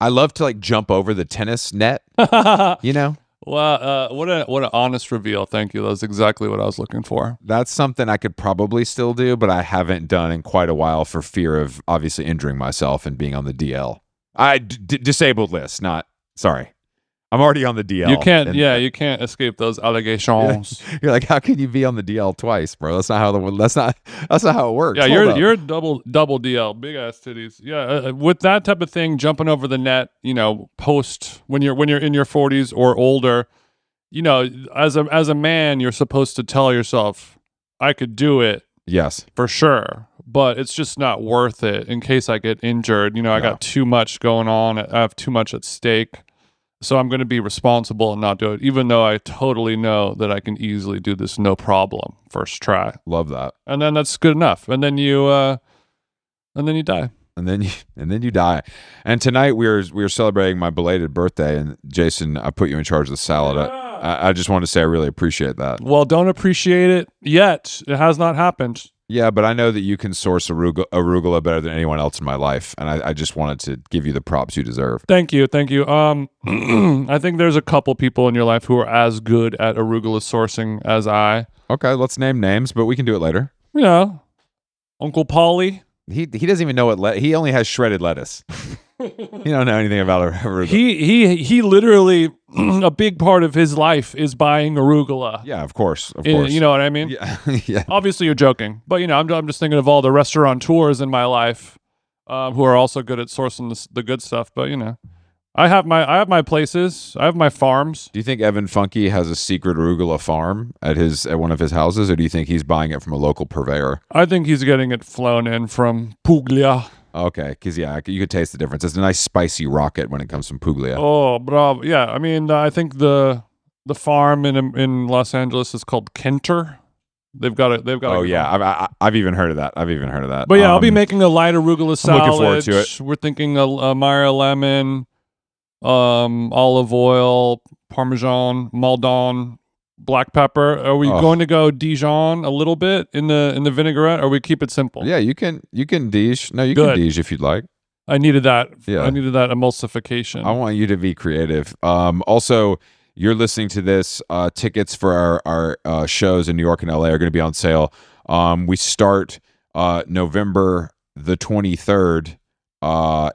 love to like jump over the tennis net, you know? Well, what an honest reveal. Thank you. That was exactly what I was looking for. That's something I could probably still do, but I haven't done in quite a while for fear of obviously injuring myself and being on the DL. Disabled list, not sorry. I'm already on the DL. You can't escape those allegations. You're like, how can you be on the DL twice, bro? That's not how it works. Yeah, you're double DL, big ass titties. Yeah, with that type of thing, jumping over the net, post when you're in your 40s or older, as a man, you're supposed to tell yourself, I could do it. Yes, for sure. But it's just not worth it in case I get injured. I got too much going on. I have too much at stake. So I'm going to be responsible and not do it, even though I totally know that I can easily do this no problem first try. Love that. And then that's good enough. And then you die. And then you die. And tonight we're celebrating my belated birthday. And Jason, I put you in charge of the salad. I just want to say I really appreciate that. Well, don't appreciate it yet. It has not happened. Yeah, but I know that you can source arugula better than anyone else in my life, and I just wanted to give you the props you deserve. Thank you. I think there's a couple people in your life who are as good at arugula sourcing as I. Okay, let's name names, but we can do it later. Uncle Paulie. He doesn't even know what he only has shredded lettuce. You don't know anything about arugula. He literally a big part of his life is buying arugula. Yeah, of course. You know what I mean? Yeah. Yeah. Obviously, you're joking, but I'm just thinking of all the restaurateurs in my life who are also good at sourcing the good stuff. But I have my places. I have my farms. Do you think Evan Funky has a secret arugula farm at one of his houses, or do you think he's buying it from a local purveyor? I think he's getting it flown in from Puglia. Okay, because you could taste the difference. It's a nice spicy rocket when it comes from Puglia. Oh, bravo! Yeah, I mean, I think the farm in Los Angeles is called Kenter. They've got it. Oh yeah, I've even heard of that. But yeah, I'll be making a light arugula salad. I'm looking forward to it. We're thinking a Meyer lemon, olive oil, Parmesan, Maldon, black pepper. Are we going to go Dijon a little bit in the vinaigrette, or we keep it simple? Yeah, you can Dijon. No, you can Dijon if you'd like. I needed that. Yeah. I needed that emulsification. I want you to be creative. Also, you're listening to this. Tickets for our shows in New York and LA are going to be on sale. We start November the 23rd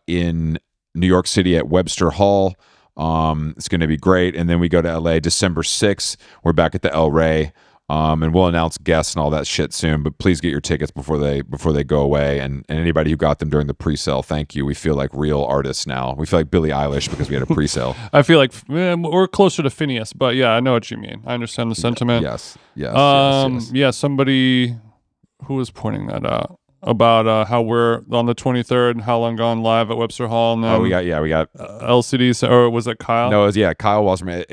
in New York City at Webster Hall. It's going to be great. And then we go to LA December 6th. We're back at the El Rey. And we'll announce guests and all that shit soon, but please get your tickets before they go away. And anybody who got them during the pre-sale, thank you. We feel like real artists now. We feel like Billie Eilish because we had a pre-sale. I feel like we're closer to Phineas, but yeah, I know what you mean. I understand the sentiment. Yes. Yeah, somebody who was pointing that out about how we're on the 23rd and How Long Gone live at Webster Hall. And then we got LCD, or was it Kyle? No, it was Kyle Wasserman.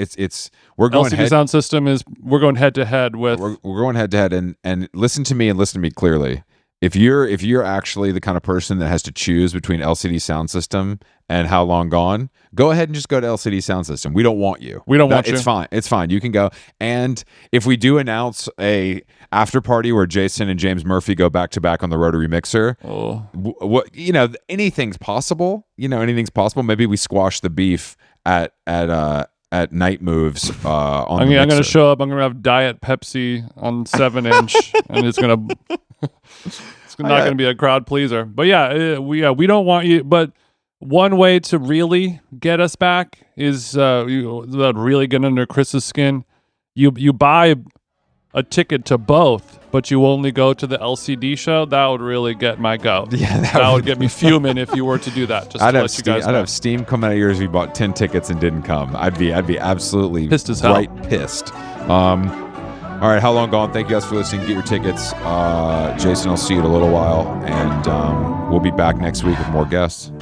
We're going LCD Sound System we're going head to head with. We're going head to head, and listen to me clearly. If you're actually the kind of person that has to choose between LCD Sound System and How Long Gone, go ahead and just go to LCD Sound System. We don't want you. It's fine. It's fine. You can go. And if we do announce a after party where Jason and James Murphy go back to back on the rotary mixer, anything's possible. Anything's possible. Maybe we squash the beef at Night Moves on I'm going to show up. I'm going to have Diet Pepsi on 7-inch, and it's going to not going to be a crowd pleaser. But yeah, we don't want you. But one way to really get us back is without really getting under Chris's skin you buy a ticket to both, but you only go to the LCD show. That would really get my goat. Yeah, that would get me fuming if you were to do that. Just I'd to have let you guys I'd know. have steam come out of yours if you bought 10 tickets and didn't come. I'd be absolutely Pissed as hell. right pissed. All right, how long gone? Thank you guys for listening. Get your tickets. Jason, I'll see you in a little while, and we'll be back next week with more guests.